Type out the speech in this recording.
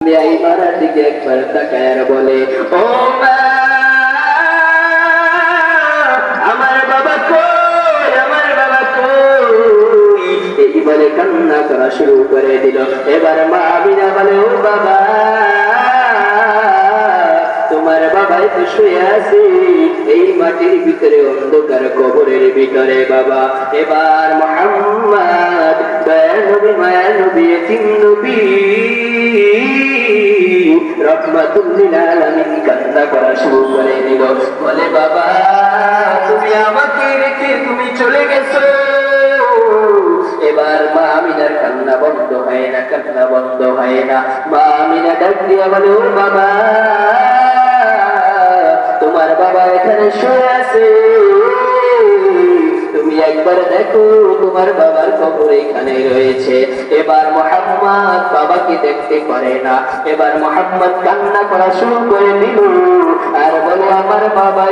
এই মারার দিকে একবার তাকায় বলে, ও মা, আমার বাবা কই, আমার বাবা কই। এই বলে কান্না করা শুরু করে দিল। এবার মা আমিনা বলে, ও বাবা, তোমার বাবাই তো শুয়ে আছে এই মাটির ভিতরে, অন্ধকার কবরের ভিতরে বাবা। এবার মুহাম্মদ দয়ার নবী, মায়ার নবী, এতিম নবী রহমাতুল লিল আলামিন কান্না করা শুরু করে দিল। বলে, বাবা, তুমি আমাকে রেখে তুমি চলে গেছো। এবার মা আমিনার কান্না বন্ধ হয় না, কান্না বন্ধ হয় না। মা আমিনা ডাক দিয়া বলে, ও বাবা, তোমার বাবা এখানে শুয়ে আছে, তুমি একবার দেখো, তোমার বাবার কবর এখানে রয়েছে। এবার মুহাম্মদ বাবাকে দেখতে পারে না। এবার মুহাম্মদ কান্না করা শুরু করে দিল আর বলে, আমার বাবা